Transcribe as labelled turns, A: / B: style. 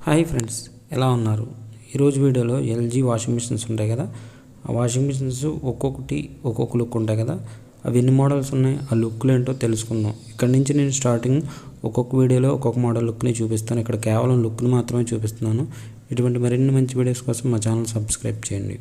A: Hi friends, ఎలా ఉన్నారు? ఈరోజు వీడియోలో ఎల్జీ వాషింగ్ మిషన్స్ ఉంటాయి కదా, ఆ వాషింగ్ మిషన్స్ ఒక్కొక్కటి ఒక్కొక్క లుక్ ఉంటాయి కదా, అవి ఎన్ని మోడల్స్ ఉన్నాయి, ఆ లుక్లు ఏంటో తెలుసుకుందాం. ఇక్కడ నుంచి నేను స్టార్టింగ్ ఒక్కొక్క వీడియోలో ఒక్కొక్క మోడల్ లుక్ని చూపిస్తాను. ఇక్కడ కేవలం లుక్ని మాత్రమే చూపిస్తున్నాను. ఇటువంటి మరిన్ని మంచి వీడియోస్ కోసం మా ఛానల్ సబ్స్క్రైబ్ చేయండి.